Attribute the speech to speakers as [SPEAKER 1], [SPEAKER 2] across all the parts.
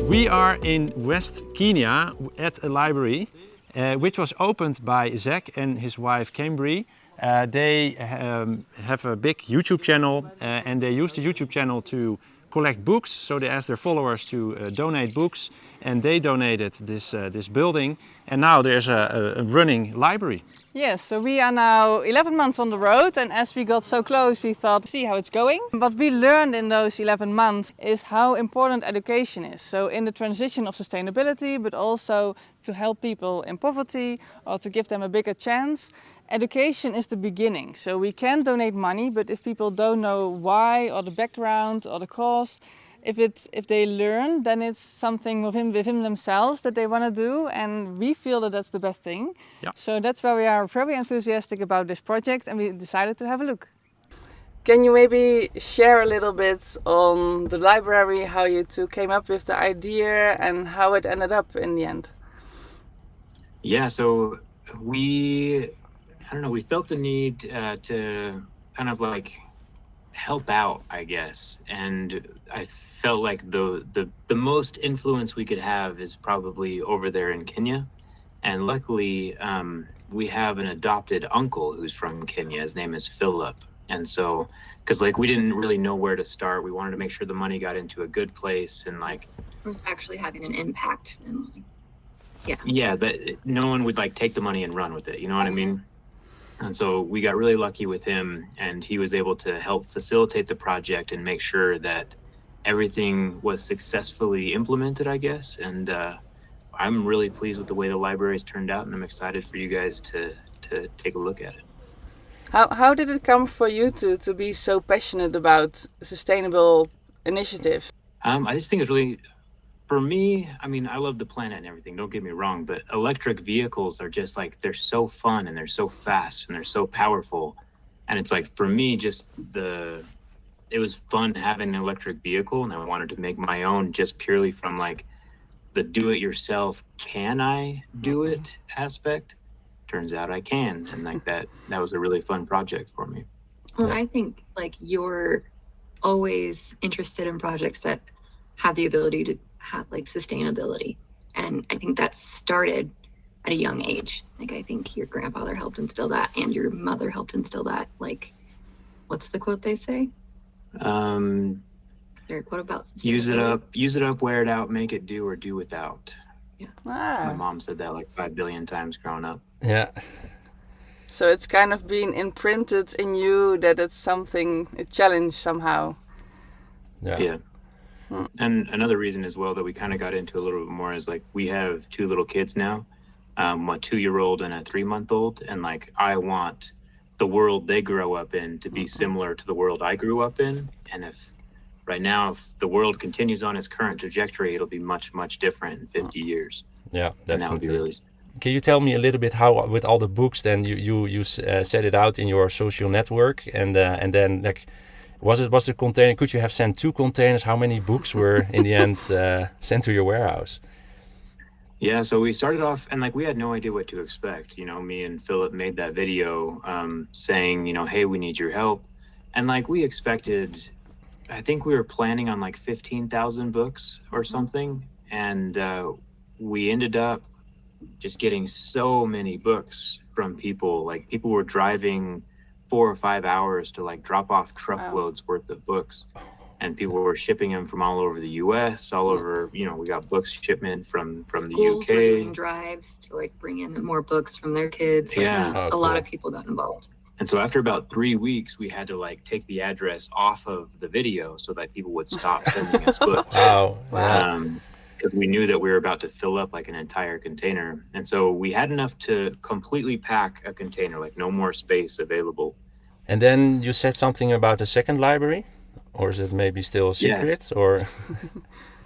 [SPEAKER 1] We are in West Kenya at a library which was opened by Zach and his wife Cambry. They have a big YouTube channel and they use the YouTube channel to collect books. So they asked their followers to donate books, and they donated this building, and now there's a running library.
[SPEAKER 2] Yes, so we are now 11 months on the road, and as we got so close we thought, see how it's going. What we learned in those 11 months is how important education is. So in the transition of sustainability, but also to help people in poverty or to give them a bigger chance, education is the beginning. So we can donate money, but if people don't know why or the background or the cause, if they learn, then it's something within themselves that they want to do, and we feel that that's the best thing.
[SPEAKER 1] Yeah.
[SPEAKER 2] So that's why we are very enthusiastic about this project, and we decided to have a look.
[SPEAKER 3] Can you maybe share a little bit on the library, how you two came up with the idea and how it ended up in the end?
[SPEAKER 4] Yeah, so we felt the need to kind of like help out, I guess, and I felt like the most influence we could have is probably over there in Kenya, and luckily we have an adopted uncle who's from Kenya. His name is Philip, and so because like we didn't really know where to start, we wanted to make sure the money got into a good place and like
[SPEAKER 5] it was actually having an impact, and
[SPEAKER 4] that no one would like take the money and run with it, you know what I mean? And so we got really lucky with him, and he was able to help facilitate the project and make sure that everything was successfully implemented, I guess. And I'm really pleased with the way the library's turned out, and I'm excited for you guys to take a look at it.
[SPEAKER 3] How did it come for you to be so passionate about sustainable initiatives?
[SPEAKER 4] I just think it's really, for me, I mean, I love the planet and everything, don't get me wrong, but electric vehicles are just like, they're so fun and they're so fast and they're so powerful. And it's like, for me, just it was fun having an electric vehicle, and I wanted to make my own just purely from like the do-it-yourself, can I do it aspect. Turns out I can, and like that was a really fun project for me.
[SPEAKER 5] Well, I think like you're always interested in projects that have the ability to have like sustainability, and I think that started at a young age. Like I think your grandfather helped instill that, and your mother helped instill that. Like, what's the quote they say? Eric, what about sustainability?
[SPEAKER 4] Use it up, wear it out, make it do or do without.
[SPEAKER 5] Yeah.
[SPEAKER 4] My mom said that like 5 billion times growing up.
[SPEAKER 1] Yeah.
[SPEAKER 3] So it's kind of been imprinted in you that it's something, a challenge somehow.
[SPEAKER 4] Yeah. And another reason as well that we kind of got into a little bit more is like we have 2 little kids now, a 2-year-old and a 3-month-old, and like I want the world they grow up in to be similar to the world I grew up in. And if the world continues on its current trajectory, it'll be much, much different in 50 years.
[SPEAKER 1] Yeah, definitely.
[SPEAKER 4] And that would be really.
[SPEAKER 1] Can you tell me a little bit how, with all the books, then you set it out in your social network, and then like, was the container? Could you have sent 2 containers? How many books were in the end sent to your warehouse?
[SPEAKER 4] Yeah, so we started off, and like we had no idea what to expect. You know, me and Philip made that video saying, you know, hey, we need your help, and like we expected. I think we were planning on like 15,000 books or something, and we ended up just getting so many books from people. Like people were driving 4 or 5 hours to like drop off truckloads worth of books, and people were shipping them from all over the U.S., all over. You know, we got books shipment from the
[SPEAKER 5] Schools
[SPEAKER 4] UK.
[SPEAKER 5] were doing drives to like bring in more books from their kids. Like,
[SPEAKER 4] Yeah.
[SPEAKER 5] a lot of people got involved.
[SPEAKER 4] And so after about 3 weeks, we had to like take the address off of the video so that people would stop sending us books.
[SPEAKER 1] Wow.
[SPEAKER 4] Because we knew that we were about to fill up like an entire container. And so we had enough to completely pack a container, like no more space available.
[SPEAKER 1] And then you said something about a second library, or is it maybe still a secret? Yeah. Or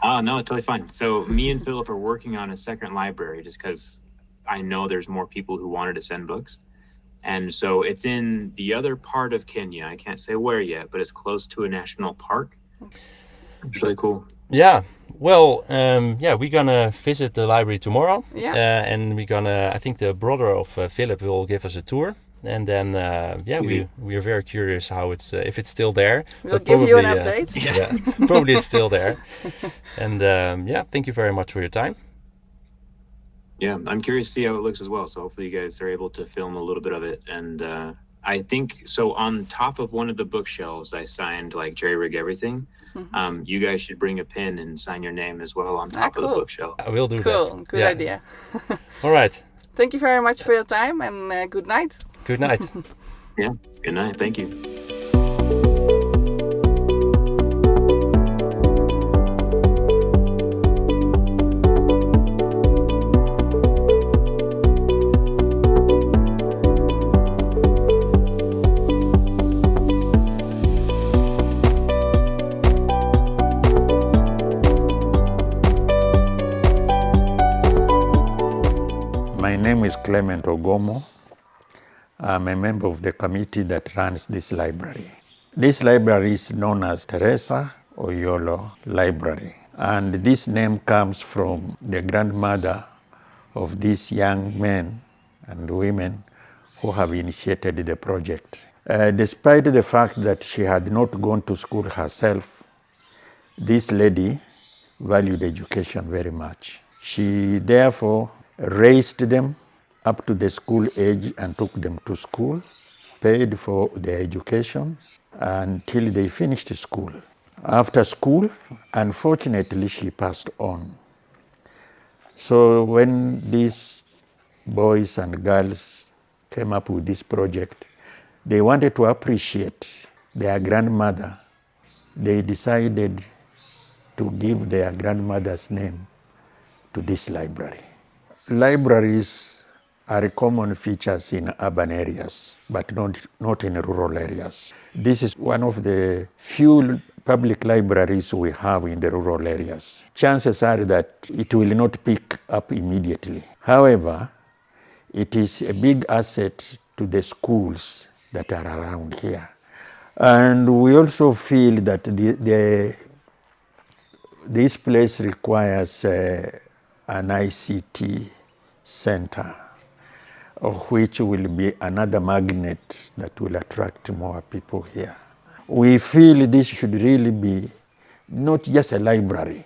[SPEAKER 4] Oh, no, totally fine. So me and Philip are working on a second library just because I know there's more people who wanted to send books. And so it's in the other part of Kenya. I can't say where yet, but it's close to a national park. It's really cool.
[SPEAKER 1] Yeah. Well, we're gonna visit the library tomorrow.
[SPEAKER 3] Yeah.
[SPEAKER 1] And we're gonna, I think the brother of Philip will give us a tour. And then, we are very curious how it's if it's still there.
[SPEAKER 3] We'll give you an update.
[SPEAKER 1] Yeah, probably it's still there. And thank you very much for your time.
[SPEAKER 4] Yeah, I'm curious to see how it looks as well. So hopefully you guys are able to film a little bit of it. And I think so. On top of one of the bookshelves, I signed like Jerry Rig Everything. You guys should bring a pin and sign your name as well on top of the bookshelf.
[SPEAKER 1] I will do that.
[SPEAKER 3] Cool, good idea.
[SPEAKER 1] All right.
[SPEAKER 3] Thank you very much for your time and good night.
[SPEAKER 1] Good night.
[SPEAKER 4] Yeah, good night. Thank you.
[SPEAKER 6] My name is Clement Ogomo. I'm a member of the committee that runs this library. This library is known as Teresa Oyolo Library. And this name comes from the grandmother of these young men and women who have initiated the project. Despite the fact that she had not gone to school herself, this lady valued education very much. She therefore raised them up to the school age and took them to school, paid for their education until they finished school. After school, unfortunately, she passed on. So when these boys and girls came up with this project, they wanted to appreciate their grandmother. They decided to give their grandmother's name to this library. Libraries are common features in urban areas, but not in rural areas. This is one of the few public libraries we have in the rural areas. Chances are that it will not pick up immediately. However, it is a big asset to the schools that are around here. And we also feel that this place requires an ICT center, which will be another magnet that will attract more people here. We feel this should really be not just a library,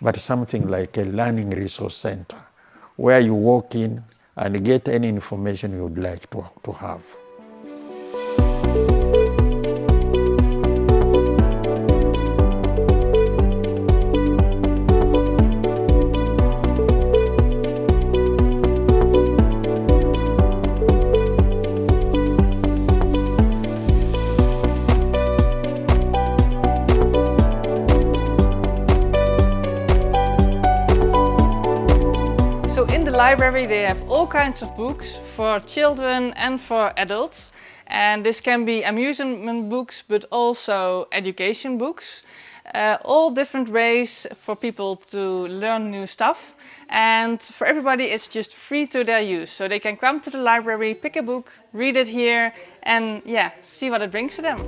[SPEAKER 6] but something like a learning resource center, where you walk in and get any information you would like to have.
[SPEAKER 2] Library, they have all kinds of books for children and for adults, and this can be amusement books but also education books, all different ways for people to learn new stuff, and for everybody it's just free to their use, so they can come to the library, pick a book, read it here and see what it brings to them.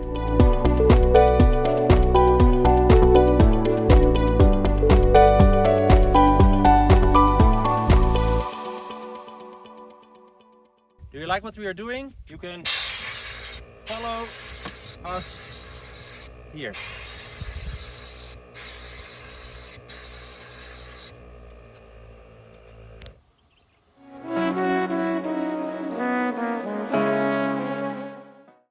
[SPEAKER 1] Do you like what we are doing? You can follow us here.